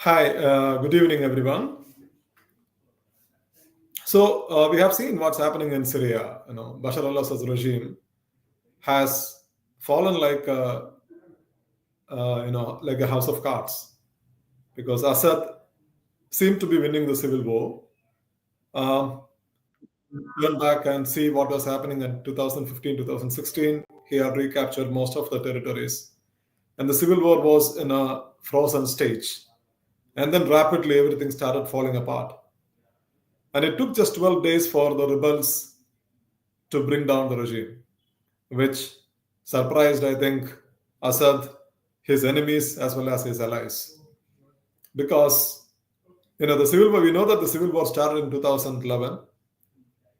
Hi, good evening, everyone. So we have seen what's happening in Syria. Bashar al-Assad's regime has fallen like a house of cards because Assad seemed to be winning the civil war. Um, Turn back and see what was happening in 2015, 2016. He had recaptured most of the territories, and the civil war was in a frozen stage. And then rapidly, everything started falling apart. And it took just 12 days for the rebels to bring down the regime, which surprised, I think, Assad, his enemies, as well as his allies. Because, the civil war, we know that the civil war started in 2011,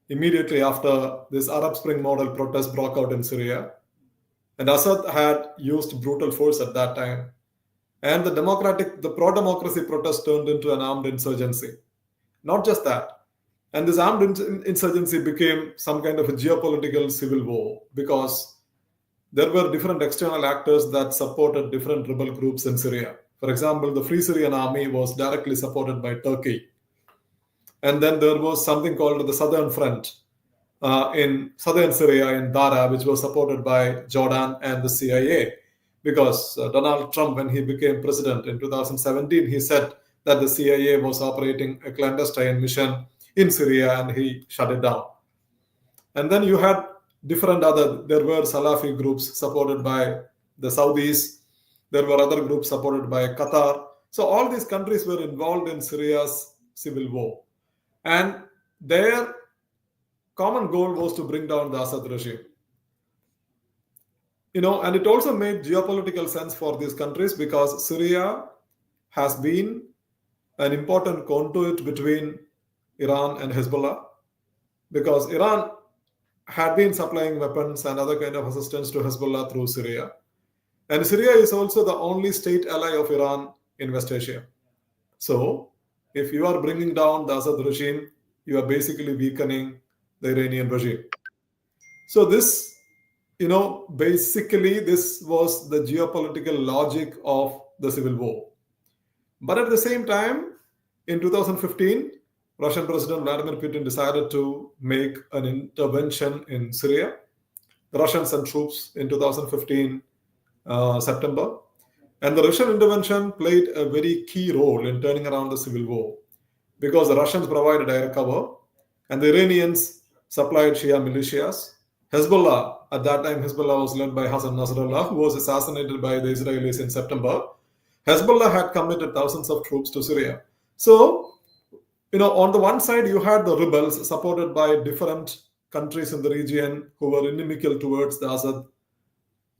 immediately after this Arab Spring model protest broke out in Syria. And Assad had used brutal force at that time. And the pro-democracy protest turned into an armed insurgency. Not just that. And this armed insurgency became some kind of a geopolitical civil war because there were different external actors that supported different rebel groups in Syria. For example, the Free Syrian Army was directly supported by Turkey. And then there was something called the Southern Front in southern Syria in Dara, which was supported by Jordan and the CIA. Because Donald Trump, when he became president in 2017, he said that the CIA was operating a clandestine mission in Syria and he shut it down. And then you had there were Salafi groups supported by the Saudis. There were other groups supported by Qatar. So all these countries were involved in Syria's civil war. And their common goal was to bring down the Assad regime. And it also made geopolitical sense for these countries because Syria has been an important conduit between Iran and Hezbollah, because Iran had been supplying weapons and other kind of assistance to Hezbollah through Syria. And Syria is also the only state ally of Iran in West Asia. So if you are bringing down the Assad regime, you are basically weakening the Iranian regime. So this, basically this was the geopolitical logic of the civil war. But at the same time, in 2015, Russian President Vladimir Putin decided to make an intervention in Syria. The Russians sent troops in 2015 September. And the Russian intervention played a very key role in turning around the civil war because the Russians provided air cover and the Iranians supplied Shia militias. Hezbollah, at that time, Hezbollah was led by Hassan Nasrallah, who was assassinated by the Israelis in September. Hezbollah had committed thousands of troops to Syria. So, on the one side, you had the rebels supported by different countries in the region who were inimical towards the Assad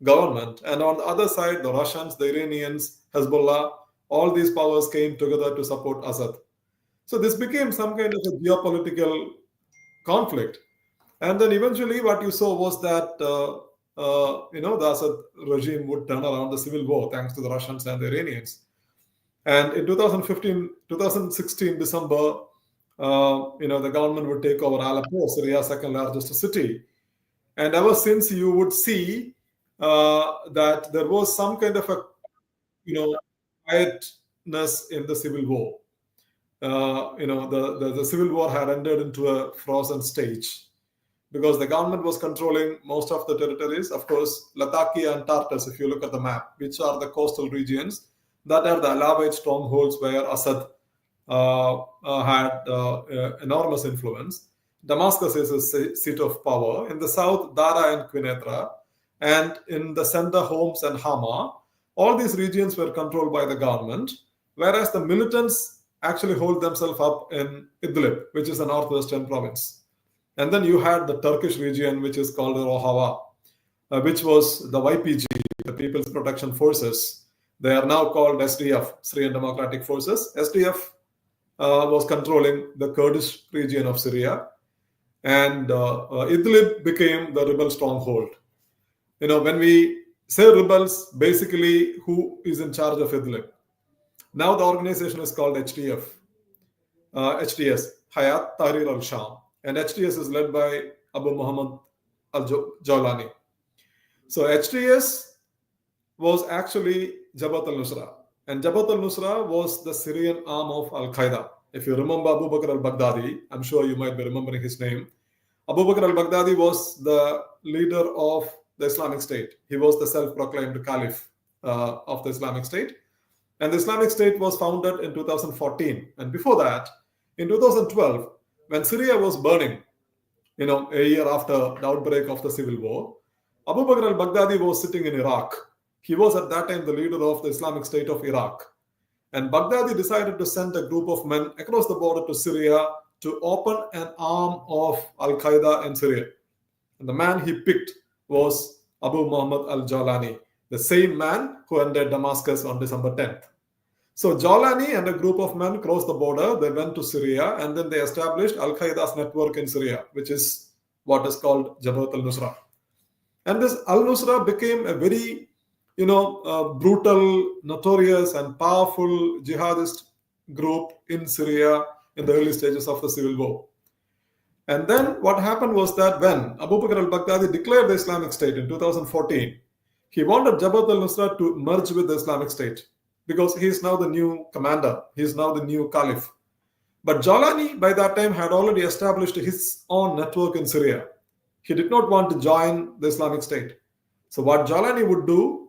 government. And on the other side, the Russians, the Iranians, Hezbollah, all these powers came together to support Assad. So this became some kind of a geopolitical conflict. And then eventually what you saw was that, the Assad regime would turn around the civil war thanks to the Russians and the Iranians. And in 2016 December, the government would take over Aleppo, Syria's second largest city. And ever since you would see that there was some kind of a, quietness in the civil war. The civil war had entered into a frozen stage because the government was controlling most of the territories. Of course, Latakia and Tartus, if you look at the map, which are the coastal regions, that are the Alawite strongholds where Assad had enormous influence. Damascus is a seat of power. In the south, Dara and Quneitra. And in the center, Homs and Hama. All these regions were controlled by the government, whereas the militants actually hold themselves up in Idlib, which is a northwestern province. And then you had the Turkish region, which is called Rojava, which was the YPG, the People's Protection Forces. They are now called SDF, Syrian Democratic Forces. SDF was controlling the Kurdish region of Syria. And Idlib became the rebel stronghold. When we say rebels, basically who is in charge of Idlib? Now the organization is called HDS, Hayat Tahrir al-Sham. And HDS is led by Abu Muhammad al-Jawlani. So HDS was actually Jabhat al-Nusra. And Jabhat al-Nusra was the Syrian arm of Al-Qaeda. If you remember Abu Bakr al-Baghdadi, I'm sure you might be remembering his name. Abu Bakr al-Baghdadi was the leader of the Islamic State. He was the self-proclaimed caliph of the Islamic State. And the Islamic State was founded in 2014. And before that, in 2012, when Syria was burning, a year after the outbreak of the civil war, Abu Bakr al-Baghdadi was sitting in Iraq. He was at that time the leader of the Islamic State of Iraq. And Baghdadi decided to send a group of men across the border to Syria to open an arm of Al-Qaeda in Syria. And the man he picked was Abu Muhammad al-Jawlani, the same man who entered Damascus on December 10th. So Jawlani and a group of men crossed the border, they went to Syria, and then they established Al-Qaeda's network in Syria, which is what is called Jabhat al-Nusra. And this al-Nusra became a very, brutal, notorious, and powerful jihadist group in Syria in the early stages of the civil war. And then what happened was that when Abu Bakr al-Baghdadi declared the Islamic State in 2014, he wanted Jabhat al-Nusra to merge with the Islamic State because he is now the new commander, he is now the new caliph. But Jawlani by that time had already established his own network in Syria. He did not want to join the Islamic State. So what Jawlani would do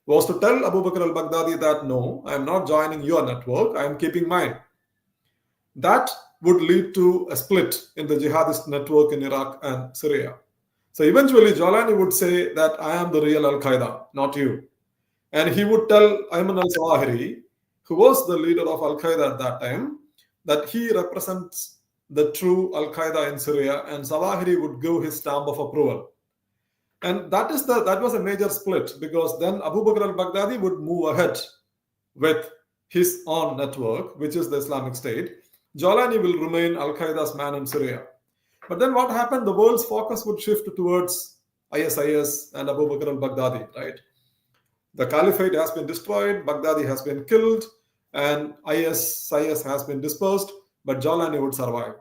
was to tell Abu Bakr al-Baghdadi that no, I am not joining your network, I am keeping mine. That would lead to a split in the jihadist network in Iraq and Syria. So eventually Jawlani would say that I am the real Al-Qaeda, not you. And he would tell Ayman al-Zawahiri, who was the leader of Al-Qaeda at that time, that he represents the true Al-Qaeda in Syria, and Zawahiri would give his stamp of approval. And that was a major split, because then Abu Bakr al-Baghdadi would move ahead with his own network, which is the Islamic State. Jawlani will remain Al-Qaeda's man in Syria. But then what happened? The world's focus would shift towards ISIS and Abu Bakr al-Baghdadi, right? The caliphate has been destroyed, Baghdadi has been killed, and ISIS has been dispersed, but Jawlani would survive.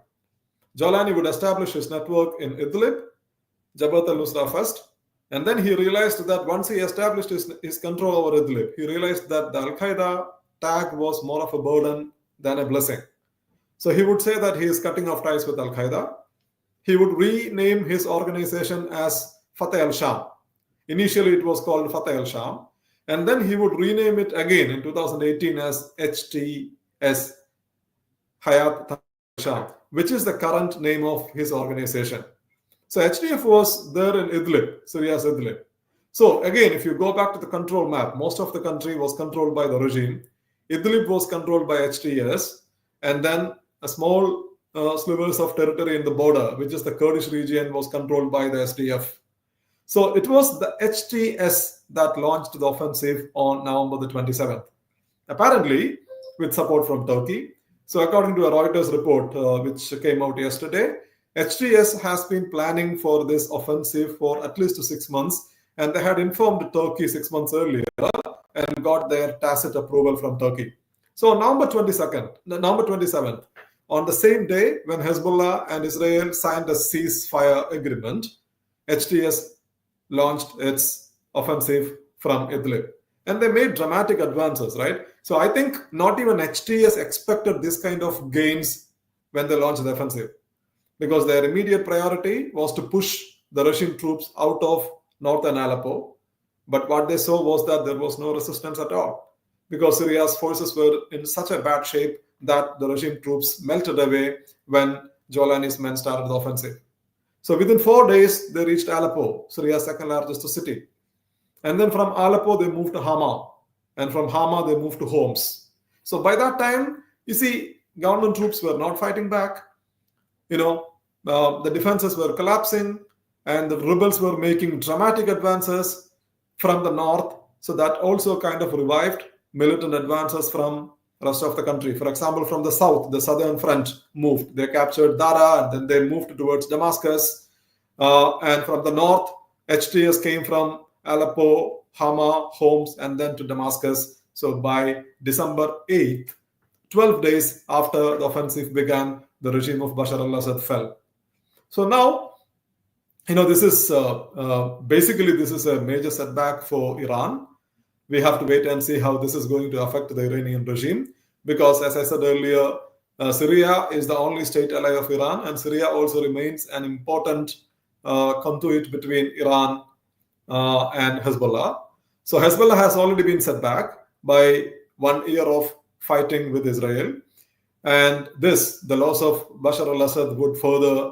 Jawlani would establish his network in Idlib, Jabhat al-Nusra first, and then he realized that once he established his control over Idlib, he realized that the Al-Qaeda tag was more of a burden than a blessing. So he would say that he is cutting off ties with Al-Qaeda. He would rename his organization as Fateh al-Sham. Initially it was called Fateh al-Sham, and then he would rename it again in 2018 as HTS, Hayat al-Sham, which is the current name of his organization. So HTF was there in Idlib, Syria's Idlib. So again, if you go back to the control map, most of the country was controlled by the regime. Idlib was controlled by HTS, and then a small slivers of territory in the border, which is the Kurdish region, was controlled by the SDF. So it was the HTS that launched the offensive on November the 27th, apparently with support from Turkey. So according to a Reuters report, which came out yesterday, HTS has been planning for this offensive for at least 6 months, and they had informed Turkey 6 months earlier and got their tacit approval from Turkey. So November 27th, on the same day when Hezbollah and Israel signed a ceasefire agreement, HTS launched its offensive from Idlib. And they made dramatic advances, right? So I think not even HTS expected this kind of gains when they launched the offensive, because their immediate priority was to push the Russian troops out of northern Aleppo. But what they saw was that there was no resistance at all, because Syria's forces were in such a bad shape that the regime troops melted away when Jawlani's men started the offensive. So within 4 days, they reached Aleppo, Syria's second largest city. And then from Aleppo, they moved to Hama. And from Hama, they moved to Homs. So by that time, you see, government troops were not fighting back. The defenses were collapsing, and the rebels were making dramatic advances from the north. So that also kind of revived militant advances from the rest of the country. For example, from the south, the southern front moved. They captured Dara, and then they moved towards Damascus. And from the north, HTS came from Aleppo, Hama, Homs, and then to Damascus. So by December 8th, 12 days after the offensive began, the regime of Bashar al-Assad fell. So now, this is basically this is a major setback for Iran. we have to wait and see how this is going to affect the Iranian regime. Because, as I said earlier, Syria is the only state ally of Iran, and Syria also remains an important conduit between Iran and Hezbollah. So Hezbollah has already been set back by 1 year of fighting with Israel. And the loss of Bashar al-Assad would further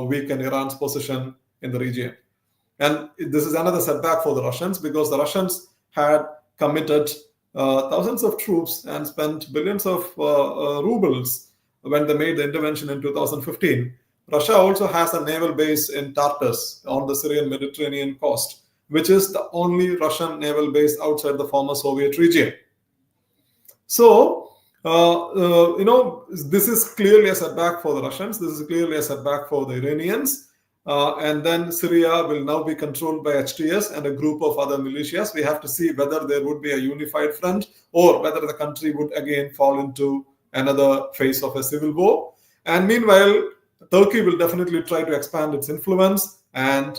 weaken Iran's position in the region. And this is another setback for the Russians, because the Russians had committed thousands of troops and spent billions of rubles when they made the intervention in 2015. Russia also has a naval base in Tartus on the Syrian Mediterranean coast, which is the only Russian naval base outside the former Soviet region. So, this is clearly a setback for the Russians. This is clearly a setback for the Iranians. And then Syria will now be controlled by HTS and a group of other militias. We have to see whether there would be a unified front or whether the country would again fall into another phase of a civil war. And meanwhile, Turkey will definitely try to expand its influence. And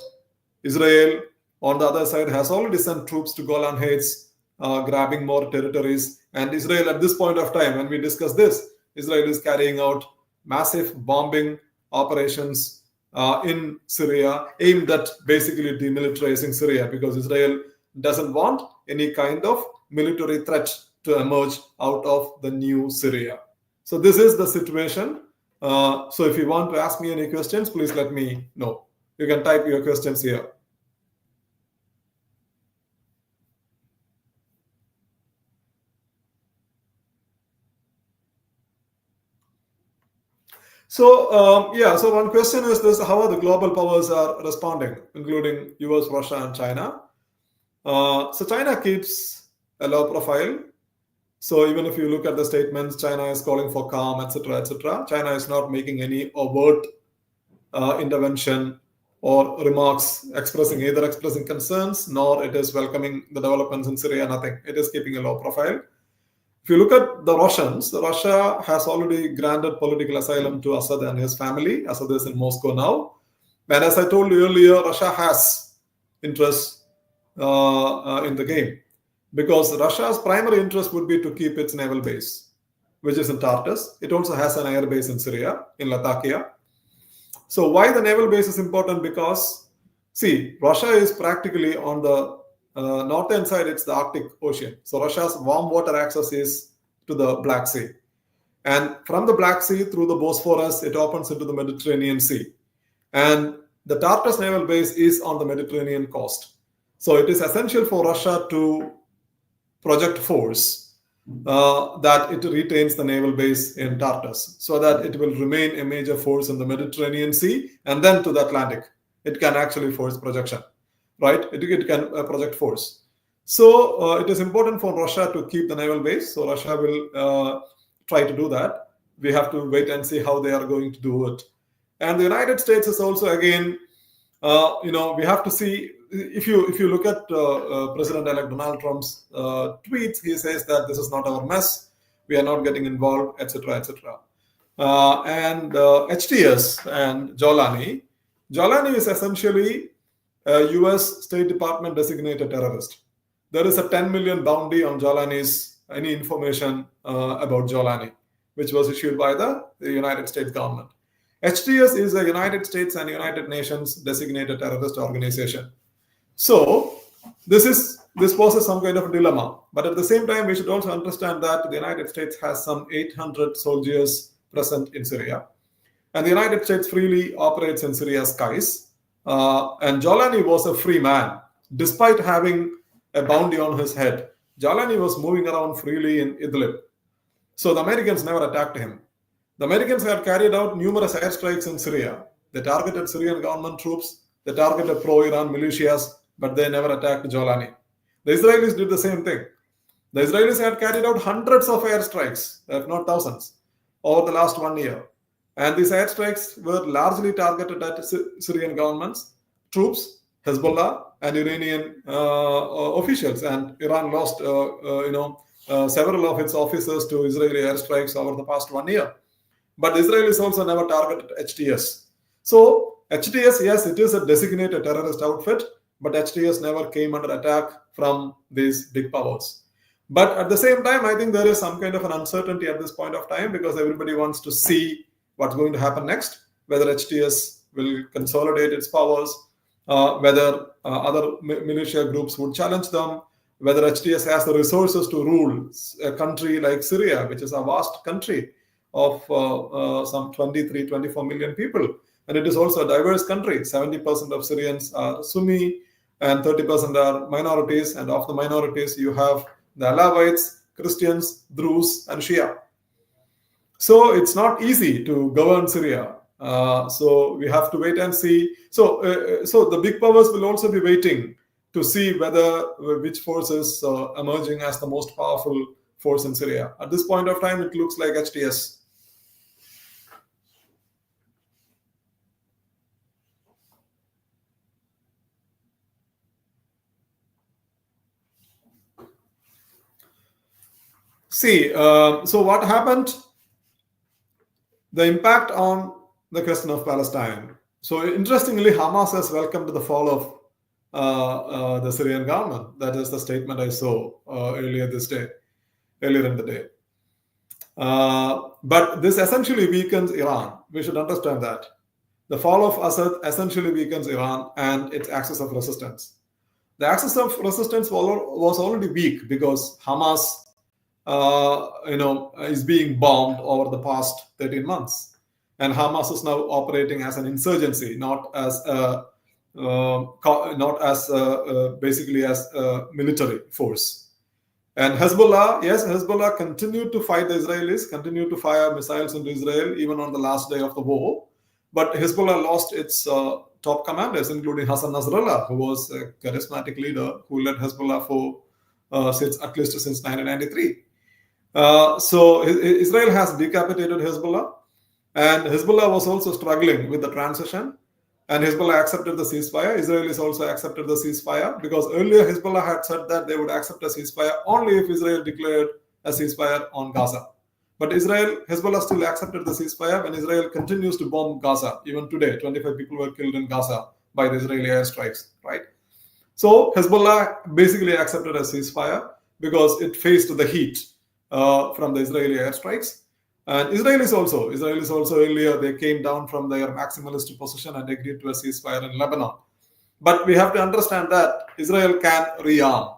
Israel, on the other side, has already sent troops to Golan Heights, grabbing more territories. And Israel, at this point of time, when we discuss this, Israel is carrying out massive bombing operations in Syria, aimed at basically demilitarizing Syria, because Israel doesn't want any kind of military threat to emerge out of the new Syria. So this is the situation. So if you want to ask me any questions, please let me know. You can type your questions here. So, so one question is this: how are the global powers are responding, including US, Russia, and China? So China keeps a low profile. So even if you look at the statements, China is calling for calm, etc., etc. China is not making any overt intervention or remarks expressing concerns, nor it is welcoming the developments in Syria, nothing. It is keeping a low profile. If you look at the Russians, Russia has already granted political asylum to Assad and his family. Assad is in Moscow now. And as I told you earlier, Russia has interest in the game, because Russia's primary interest would be to keep its naval base, which is in Tartus. It also has an air base in Syria, in Latakia. So why the naval base is important? Because, see, Russia is practically on the northern side, it's the Arctic Ocean. So Russia's warm water access is to the Black Sea. And from the Black Sea through the Bosphorus, it opens into the Mediterranean Sea. And the Tartus naval base is on the Mediterranean coast. So it is essential for Russia to project force that it retains the naval base in Tartus, so that it will remain a major force in the Mediterranean Sea, and then to the Atlantic. It can actually force projection. Right? It can project force. So it is important for Russia to keep the naval base. So Russia will try to do that. We have to wait and see how they are going to do it. And the United States is also, again, we have to see, if you look at President-elect Donald Trump's tweets, he says that this is not our mess. We are not getting involved, etc., etc. And HTS and Jolani is essentially a US State Department designated terrorist. There is a 10 million bounty on Jolani's, any information about Jolani, which was issued by the United States government. HTS is a United States and United Nations designated terrorist organization. So this poses some kind of a dilemma. But at the same time, we should also understand that the United States has some 800 soldiers present in Syria. And the United States freely operates in Syria's skies. And Jolani was a free man, despite having a bounty on his head. Jolani was moving around freely in Idlib. So the Americans never attacked him. The Americans had carried out numerous airstrikes in Syria. They targeted Syrian government troops, they targeted pro-Iran militias, but they never attacked Jolani. The Israelis did the same thing. The Israelis had carried out hundreds of airstrikes, if not thousands, over the last 1 year. And these airstrikes were largely targeted at Syrian governments, troops, Hezbollah, and Iranian officials. And Iran lost, several of its officers to Israeli airstrikes over the past 1 year. But the Israelis also never targeted HTS. So HTS, yes, it is a designated terrorist outfit, but HTS never came under attack from these big powers. But at the same time, I think there is some kind of an uncertainty at this point of time, because everybody wants to see what's going to happen next, whether HTS will consolidate its powers, whether other militia groups would challenge them, whether HTS has the resources to rule a country like Syria, which is a vast country of some 23, 24 million people. And it is also a diverse country. 70% of Syrians are Sunni and 30% are minorities. And of the minorities, you have the Alawites, Christians, Druze, and Shia. So it's not easy to govern Syria. So we have to wait and see. So the big powers will also be waiting to see which force is emerging as the most powerful force in Syria. At this point of time, it looks like HTS. See, so what happened? The impact on the question of Palestine. So interestingly, Hamas has welcomed the fall of the Syrian government. That is the statement I saw earlier in the day. But this essentially weakens Iran. We should understand that. The fall of Assad essentially weakens Iran and its axis of resistance. The axis of resistance was already weak because Hamas is being bombed over the past 13 months. And Hamas is now operating as an insurgency, not as basically as a military force. And Hezbollah continued to fight the Israelis, continued to fire missiles into Israel even on the last day of the war. But Hezbollah lost its top commanders, including Hassan Nasrallah, who was a charismatic leader who led Hezbollah for at least since 1993. So Israel has decapitated Hezbollah, and Hezbollah was also struggling with the transition, and Hezbollah accepted the ceasefire. Israelis also accepted the ceasefire, because earlier Hezbollah had said that they would accept a ceasefire only if Israel declared a ceasefire on Gaza. But Hezbollah still accepted the ceasefire when Israel continues to bomb Gaza. Even today, 25 people were killed in Gaza by the Israeli airstrikes, right? So Hezbollah basically accepted a ceasefire because it faced the heat from the Israeli airstrikes. And Israelis also earlier, they came down from their maximalist position and agreed to a ceasefire in Lebanon. But we have to understand that Israel can rearm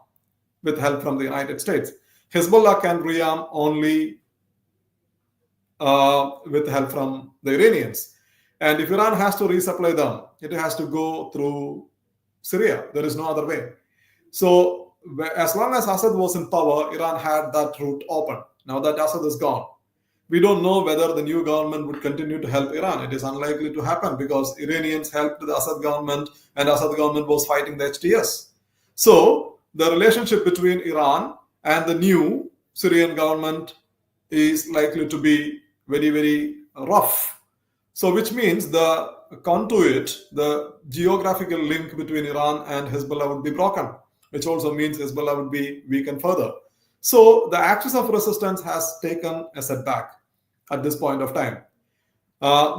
with help from the United States. Hezbollah can rearm only with help from the Iranians. And if Iran has to resupply them, it has to go through Syria. There is no other way. So as long as Assad was in power, Iran had that route open. Now that Assad is gone, we don't know whether the new government would continue to help Iran. It is unlikely to happen because Iranians helped the Assad government, and Assad government was fighting the HTS. So the relationship between Iran and the new Syrian government is likely to be very, very rough. So which means the conduit, the geographical link between Iran and Hezbollah would be broken, which also means Hezbollah would be weakened further. So the axis of resistance has taken a setback at this point of time,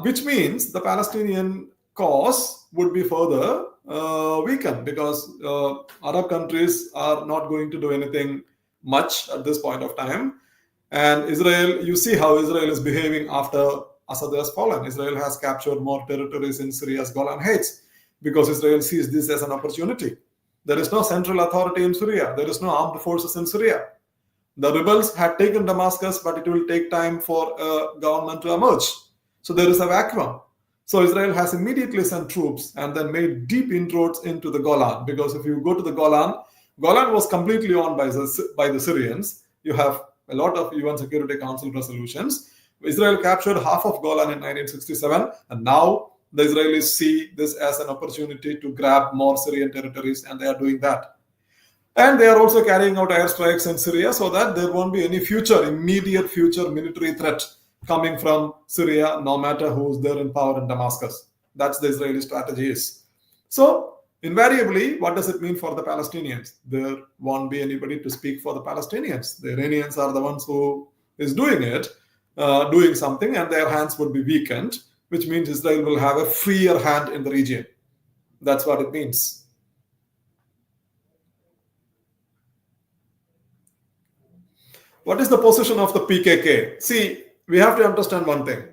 which means the Palestinian cause would be further weakened, because Arab countries are not going to do anything much at this point of time. And Israel, you see how Israel is behaving after Assad has fallen. Israel has captured more territories in Syria's Golan Heights because Israel sees this as an opportunity. There is no central authority in Syria. There is no armed forces in Syria. The rebels had taken Damascus, but it will take time for a government to emerge. So there is a vacuum. So Israel has immediately sent troops and then made deep inroads into the Golan, because if you go to the Golan was completely owned by the Syrians. You have a lot of UN Security Council resolutions. Israel captured half of Golan in 1967, and now the Israelis see this as an opportunity to grab more Syrian territories, and they are doing that. And they are also carrying out airstrikes in Syria so that there won't be any immediate future military threat coming from Syria, no matter who's there in power in Damascus. That's the Israeli strategy is. So invariably, what does it mean for the Palestinians? There won't be anybody to speak for the Palestinians. The Iranians are the ones who is doing it, doing something, and their hands would be weakened, which means Israel will have a freer hand in the region. That's what it means. What is the position of the PKK? See, we have to understand one thing.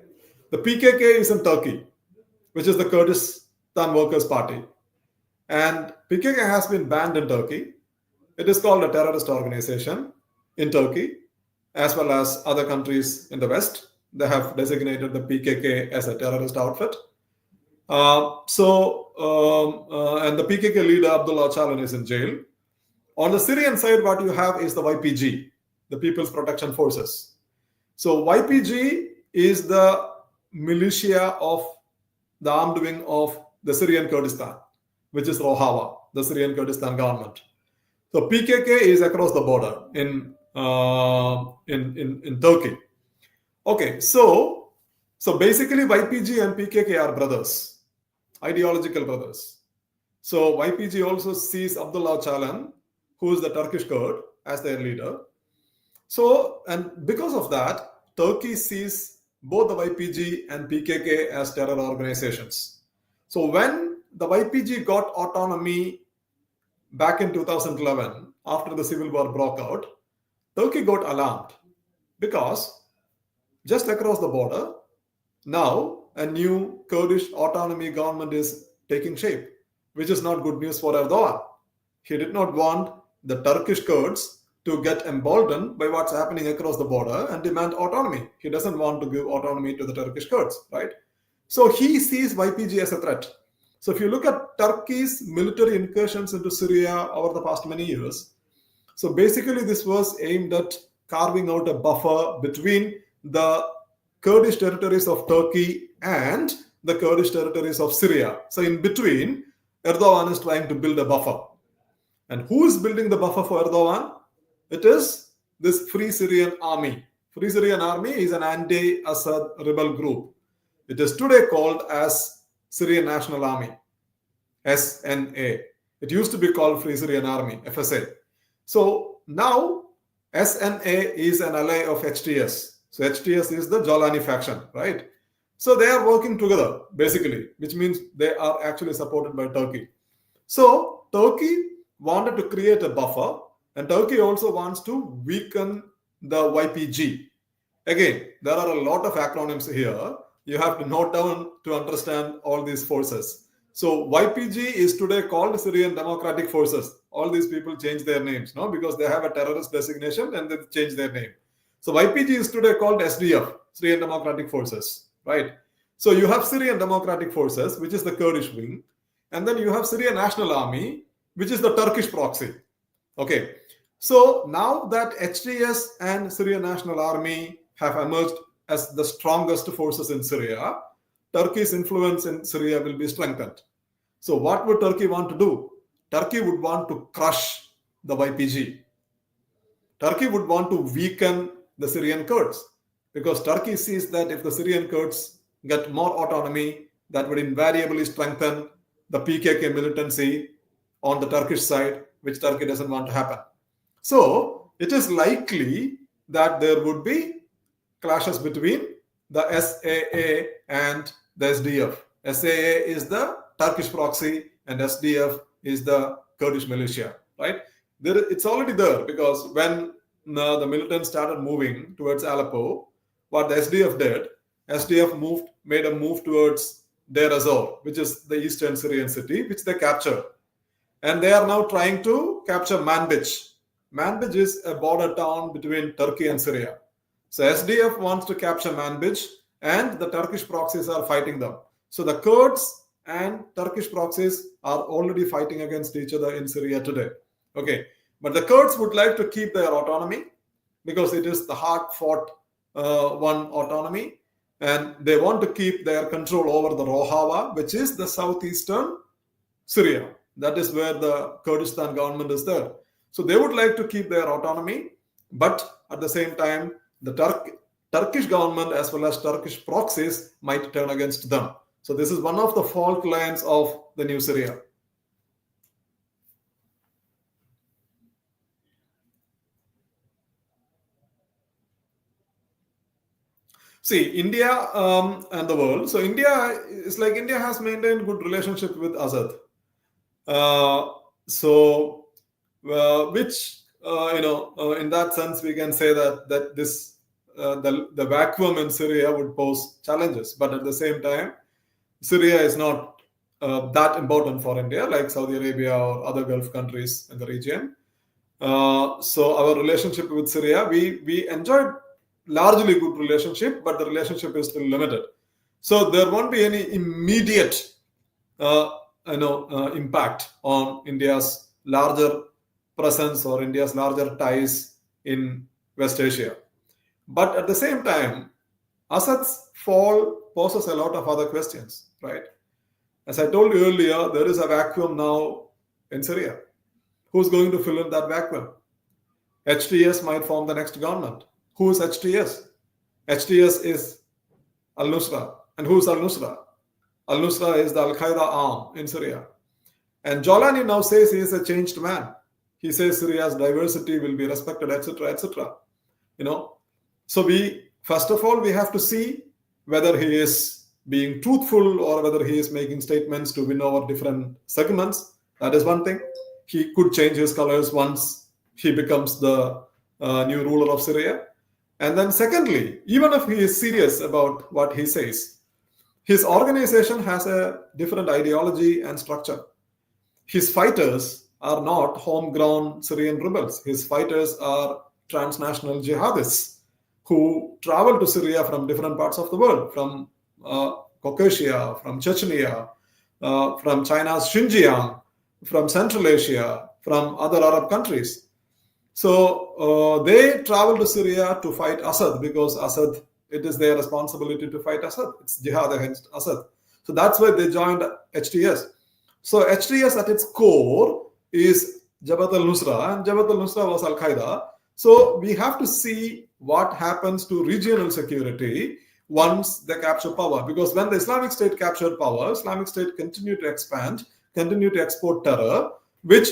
The PKK is in Turkey, which is the Kurdistan Workers' Party. And PKK has been banned in Turkey. It is called a terrorist organization in Turkey, as well as other countries in the West. They have designated the PKK as a terrorist outfit. And the PKK leader, Abdullah Öcalan, is in jail. On the Syrian side, what you have is the YPG, the People's Protection Forces. So YPG is the militia of the armed wing of the Syrian Kurdistan, which is Rojava, the Syrian Kurdistan government. So PKK is across the border in Turkey. Okay, so basically YPG and PKK are brothers, ideological brothers. So YPG also sees Abdullah Öcalan, who is the Turkish Kurd, as their leader. So, and because of that, Turkey sees both the YPG and PKK as terror organizations. So when the YPG got autonomy back in 2011, after the civil war broke out, Turkey got alarmed because just across the border, now a new Kurdish autonomy government is taking shape, which is not good news for Erdogan. He did not want the Turkish Kurds to get emboldened by what's happening across the border and demand autonomy. He doesn't want to give autonomy to the Turkish Kurds, right? So he sees YPG as a threat. So if you look at Turkey's military incursions into Syria over the past many years, so basically this was aimed at carving out a buffer between the Kurdish territories of Turkey and the Kurdish territories of Syria. So in between, Erdogan is trying to build a buffer. And who is building the buffer for Erdogan? It is this Free Syrian Army. Free Syrian Army is an anti-Assad rebel group. It is today called as Syrian National Army, SNA. It used to be called Free Syrian Army, FSA. So now SNA is an ally of HTS. So HTS is the Jolani faction, right? So they are working together, basically, which means they are actually supported by Turkey. So Turkey wanted to create a buffer, and Turkey also wants to weaken the YPG. Again, there are a lot of acronyms here. You have to note down to understand all these forces. So YPG is today called Syrian Democratic Forces. All these people change their names, no? Because they have a terrorist designation and they change their name. So YPG is today called SDF, Syrian Democratic Forces, right? So you have Syrian Democratic Forces, which is the Kurdish wing. And then you have Syrian National Army, which is the Turkish proxy. Okay. So now that HTS and Syrian National Army have emerged as the strongest forces in Syria, Turkey's influence in Syria will be strengthened. So what would Turkey want to do? Turkey would want to crush the YPG. Turkey would want to weaken the Syrian Kurds, because Turkey sees that if the Syrian Kurds get more autonomy, that would invariably strengthen the PKK militancy on the Turkish side, which Turkey doesn't want to happen. So it is likely that there would be clashes between the SAA and the SDF. SAA is the Turkish proxy and SDF is the Kurdish militia, right? It's already there, because when the militants started moving towards Aleppo, what the SDF did, SDF made a move towards Deir ez-Zor, which is the eastern Syrian city, which they captured. And they are now trying to capture Manbij. Manbij is a border town between Turkey and Syria. So SDF wants to capture Manbij, and the Turkish proxies are fighting them. So the Kurds and Turkish proxies are already fighting against each other in Syria today. Okay, but the Kurds would like to keep their autonomy, because it is the hard-fought one autonomy, and they want to keep their control over the Rojava, which is the southeastern Syria. That is where the Kurdistan government is there. So they would like to keep their autonomy, but at the same time, the Turkish government as well as Turkish proxies might turn against them. So this is one of the fault lines of the new Syria. See, India and the world. So India has maintained good relationship with Assad. Which in that sense, we can say that this the vacuum in Syria would pose challenges. But at the same time, Syria is not that important for India, like Saudi Arabia or other Gulf countries in the region. So our relationship with Syria, we enjoyed largely good relationship, but the relationship is still limited. So there won't be any immediate impact on India's larger presence or India's larger ties in West Asia. But at the same time, Assad's fall poses a lot of other questions, right? As I told you earlier, there is a vacuum now in Syria. Who's going to fill in that vacuum? HTS might form the next government. Who is HTS? HTS is al-Nusra. And who is al-Nusra? Al-Nusra is the Al-Qaeda arm in Syria. And Jolani now says he is a changed man. He says Syria's diversity will be respected, etc., etc. So first of all, we have to see whether he is being truthful or whether he is making statements to win over different segments. That is one thing. He could change his colors once he becomes the new ruler of Syria. And then secondly, even if he is serious about what he says, his organization has a different ideology and structure. His fighters are not homegrown Syrian rebels. His fighters are transnational jihadists who travel to Syria from different parts of the world, from Caucasia, from Chechnya, from China's Xinjiang, from Central Asia, from other Arab countries. So they travel to Syria to fight Assad because Assad, it is their responsibility to fight Assad. It's jihad against Assad. So that's why they joined HTS. So HTS at its core is Jabhat al-Nusra, and Jabhat al-Nusra was Al-Qaeda. So we have to see what happens to regional security once they capture power. Because when the Islamic State captured power, Islamic State continued to expand, continued to export terror, which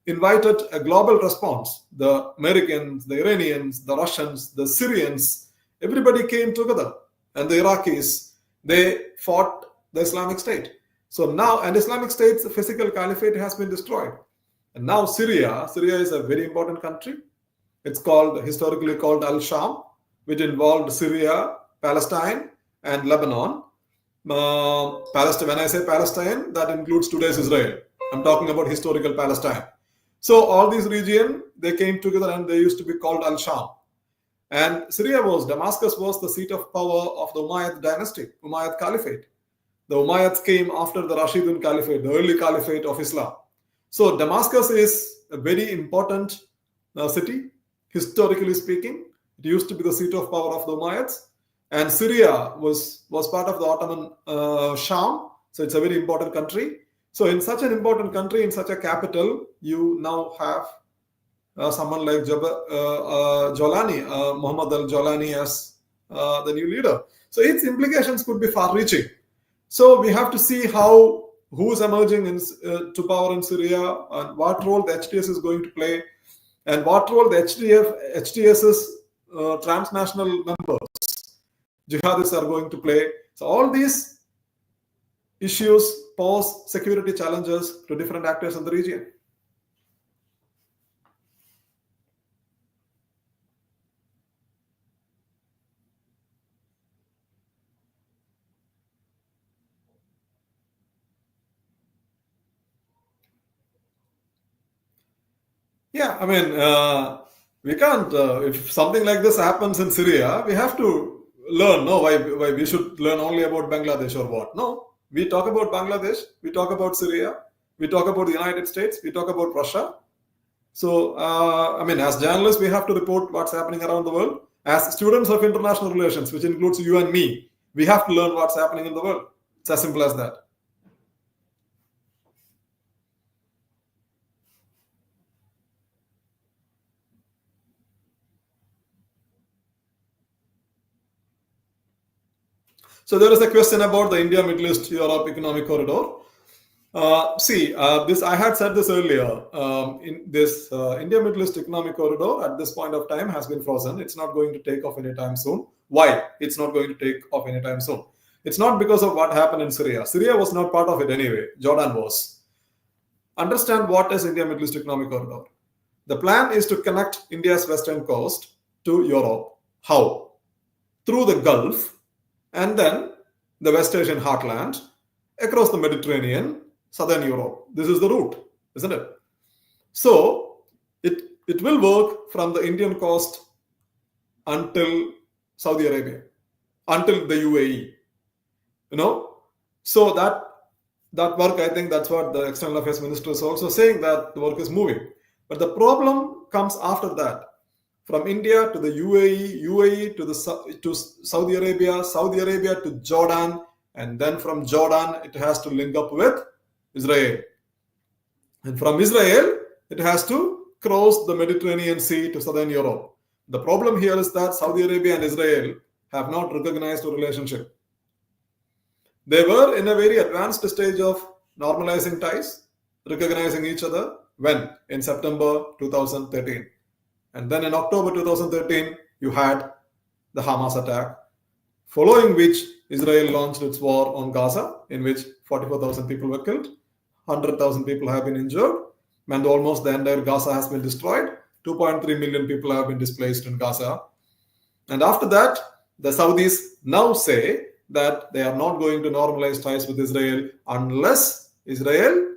invited a global response. The Americans, the Iranians, the Russians, the Syrians, everybody came together. And the Iraqis, they fought the Islamic State. So now, and Islamic State's physical caliphate has been destroyed. And now Syria is a very important country. It's historically called al-Sham, which involved Syria, Palestine, and Lebanon. Palestine, when I say Palestine, that includes today's Israel. I'm talking about historical Palestine. So all these regions, they came together and they used to be called al-Sham. And Damascus was the seat of power of the Umayyad dynasty, Umayyad Caliphate. The Umayyads came after the Rashidun Caliphate, the early Caliphate of Islam. So Damascus is a very important city, historically speaking. It used to be the seat of power of the Umayyads. And Syria was part of the Ottoman Sham. So it's a very important country. So in such an important country, in such a capital, you now have someone like Jolani, Muhammad al-Jolani as the new leader. So its implications could be far-reaching. So we have to see who is emerging to power in Syria and what role the HTS is going to play and what role the HTS's transnational members, jihadists, are going to play. So all these issues pose security challenges to different actors in the region. Yeah, I mean, we can't, if something like this happens in Syria, we have to learn, why we should learn only about Bangladesh or what? No, we talk about Bangladesh, we talk about Syria, we talk about the United States, we talk about Russia. So, as journalists, we have to report what's happening around the world. As students of international relations, which includes you and me, we have to learn what's happening in the world. It's as simple as that. So there is a question about the India, Middle East, Europe economic corridor. I had said this earlier. In this India, Middle East economic corridor at this point of time has been frozen. It's not going to take off anytime soon. Why? It's not going to take off anytime soon. It's not because of what happened in Syria. Syria was not part of it anyway. Jordan was. Understand what is India, Middle East economic corridor. The plan is to connect India's western coast to Europe. How? Through the Gulf and then the West Asian heartland, across the Mediterranean, southern Europe. This is the route, isn't it? So it will work from the Indian coast until Saudi Arabia, until the UAE. So that work, I think that's what the External Affairs Minister is also saying, that the work is moving. But the problem comes after that. From India to the UAE, UAE to Saudi Arabia, Saudi Arabia to Jordan, and then from Jordan it has to link up with Israel. And from Israel, it has to cross the Mediterranean Sea to southern Europe. The problem here is that Saudi Arabia and Israel have not recognized a relationship. They were in a very advanced stage of normalizing ties, recognizing each other. When? In September 2013. And then in October 2013, you had the Hamas attack, following which Israel launched its war on Gaza, in which 44,000 people were killed, 100,000 people have been injured, and almost the entire Gaza has been destroyed. 2.3 million people have been displaced in Gaza. And after that, the Saudis now say that they are not going to normalize ties with Israel unless Israel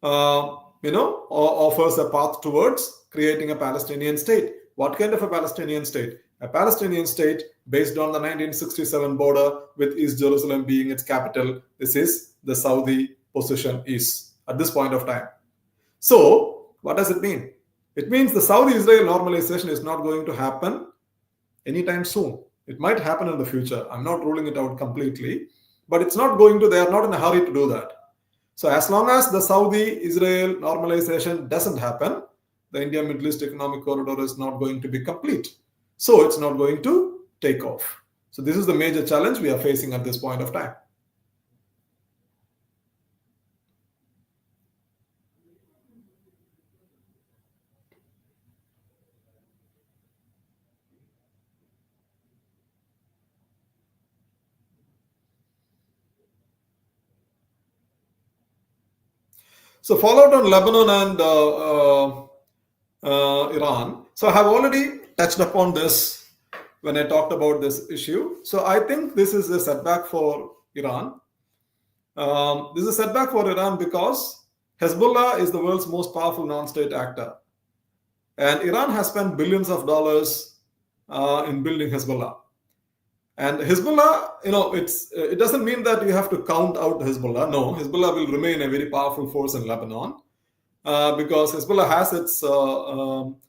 offers a path towards creating a Palestinian state. What kind of a Palestinian state? A Palestinian state based on the 1967 border with East Jerusalem being its capital. This is the Saudi position is at this point of time. So, what does it mean? It means the Saudi-Israel normalization is not going to happen anytime soon. It might happen in the future. I'm not ruling it out completely, but it's not going to, they are not in a hurry to do that. So as long as the Saudi-Israel normalization doesn't happen, the India-Middle East Economic Corridor is not going to be complete. So it's not going to take off. So this is the major challenge we are facing at this point of time. So fallout on Lebanon and Iran. So I have already touched upon this when I talked about this issue. So I think this is a setback for Iran. This is a setback for Iran because Hezbollah is the world's most powerful non-state actor. And Iran has spent billions of dollars in building Hezbollah. And Hezbollah, it doesn't mean that you have to count out Hezbollah. No, Hezbollah will remain a very powerful force in Lebanon because Hezbollah has its armaments.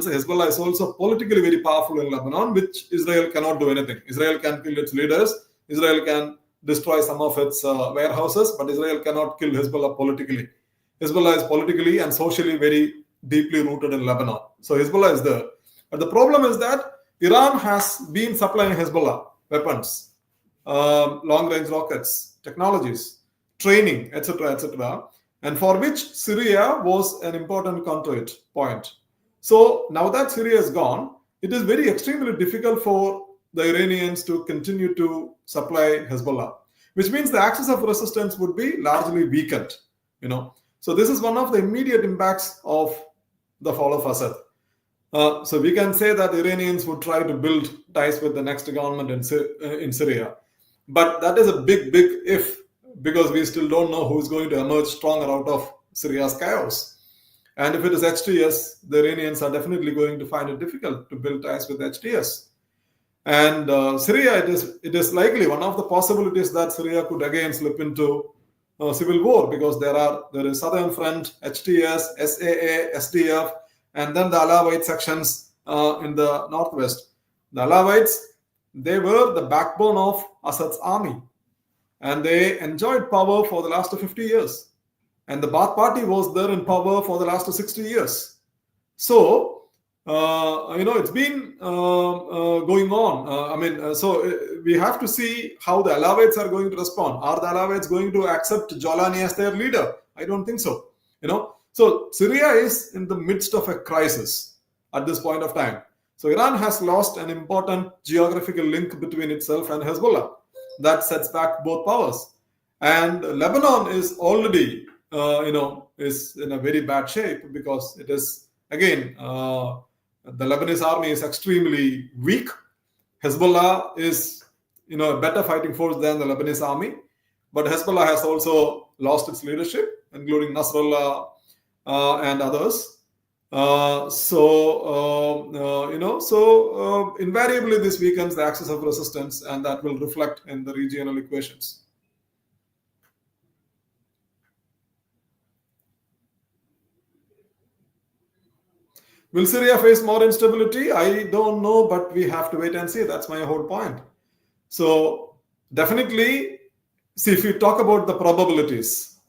Hezbollah is also politically very powerful in Lebanon, which Israel cannot do anything. Israel can kill its leaders. Israel can destroy some of its warehouses, but Israel cannot kill Hezbollah politically. Hezbollah is politically and socially very deeply rooted in Lebanon. So Hezbollah is there. But the problem is that Iran has been supplying Hezbollah weapons, long-range rockets, technologies, training, etc., etc., and for which Syria was an important conduit point. So now that Syria is gone, it is very extremely difficult for the Iranians to continue to supply Hezbollah, which means the axis of resistance would be largely weakened. So this is one of the immediate impacts of the fall of Assad. So we can say that the Iranians would try to build ties with the next government in Syria. But that is a big, big if, because we still don't know who is going to emerge stronger out of Syria's chaos. And if it is HTS, the Iranians are definitely going to find it difficult to build ties with HTS. And Syria, it is likely one of the possibilities that Syria could again slip into civil war, because there is Southern Front, HTS, SAA, SDF, and then the Alawite sections in the northwest. The Alawites, they were the backbone of Assad's army, and they enjoyed power for the last 50 years. And the Baath party was there in power for the last 60 years. So, it's been going on. So we have to see how the Alawites are going to respond. Are the Alawites going to accept Jolani as their leader? I don't think so. So Syria is in the midst of a crisis at this point of time. So Iran has lost an important geographical link between itself and Hezbollah. That sets back both powers. And Lebanon is already is in a very bad shape, because it is, again, the Lebanese army is extremely weak. Hezbollah is, a better fighting force than the Lebanese army, but Hezbollah has also lost its leadership, including Nasrallah and others. Invariably this weakens the axis of resistance, and that will reflect in the regional equations. Will Syria face more instability? I don't know, but we have to wait and see. That's my whole point. So definitely, see, if you talk about the probabilities,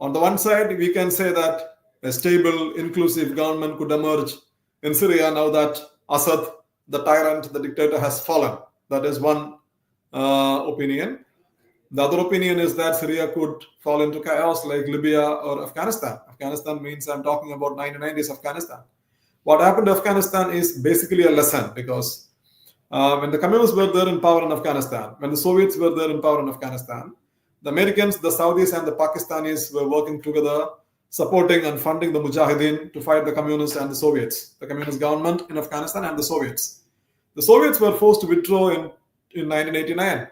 on the one side, we can say that a stable, inclusive government could emerge in Syria now that Assad, the tyrant, the dictator, has fallen. That is one opinion. The other opinion is that Syria could fall into chaos like Libya or Afghanistan. Afghanistan means I'm talking about 1990s Afghanistan. What happened to Afghanistan is basically a lesson, because when the communists were there in power in Afghanistan, when the Soviets were there in power in Afghanistan, the Americans, the Saudis, and the Pakistanis were working together, supporting and funding the Mujahideen to fight the communists and the Soviets, the communist government in Afghanistan and the Soviets. The Soviets were forced to withdraw in 1989.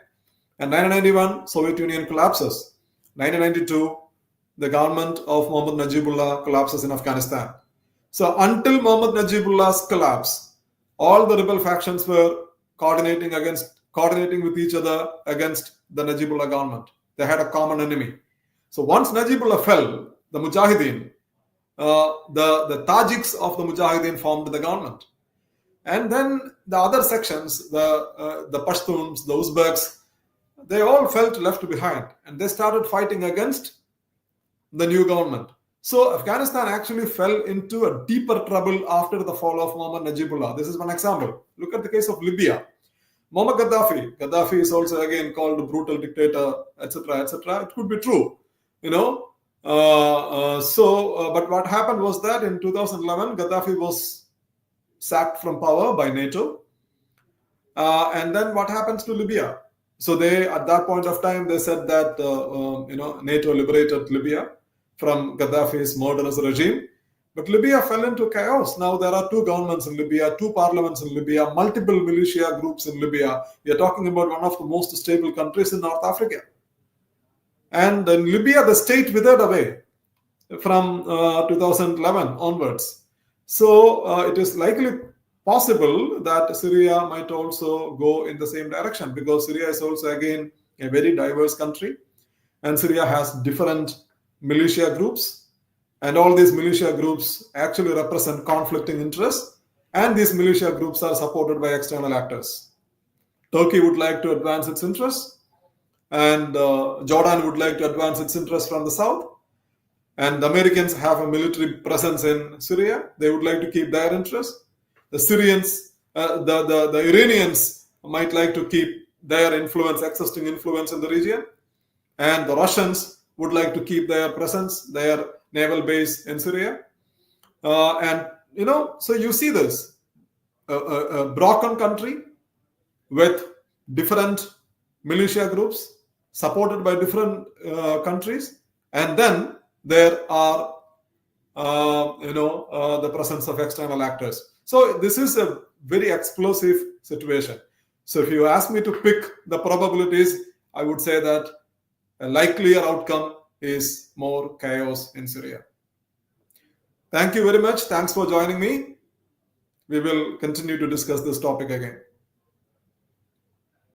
And 1991, Soviet Union collapses. 1992, the government of Mohammad Najibullah collapses in Afghanistan. So until Mohammad Najibullah's collapse, all the rebel factions were coordinating with each other against the Najibullah government. They had a common enemy. So once Najibullah fell, the Mujahideen, the Tajiks of the Mujahideen formed the government. And then the other sections, the Pashtuns, the Uzbeks, they all felt left behind, and they started fighting against the new government. So Afghanistan actually fell into a deeper trouble after the fall of Muhammad Najibullah. This is one example. Look at the case of Libya. Muammar Gaddafi. Gaddafi is also again called a brutal dictator, etc., etc. It could be true, But what happened was that in 2011, Gaddafi was sacked from power by NATO. And then what happens to Libya? So they, at that point of time, they said that NATO liberated Libya from Gaddafi's murderous regime. But Libya fell into chaos. Now there are two governments in Libya, two parliaments in Libya, multiple militia groups in Libya. We are talking about one of the most stable countries in North Africa. And in Libya, the state withered away from 2011 onwards. So it is likely possible that Syria might also go in the same direction, because Syria is also, again, a very diverse country. And Syria has different militia groups. And all these militia groups actually represent conflicting interests. And these militia groups are supported by external actors. Turkey would like to advance its interests. And Jordan would like to advance its interests from the south. And the Americans have a military presence in Syria. They would like to keep their interests. The Syrians, the Iranians might like to keep their influence, existing influence in the region. And the Russians would like to keep their presence, their naval base in Syria. So you see this, a broken country with different militia groups supported by different countries. And then there are, the presence of external actors. So this is a very explosive situation. So if you ask me to pick the probabilities, I would say that a likelier outcome is more chaos in Syria. Thank you very much. Thanks for joining me. We will continue to discuss this topic again.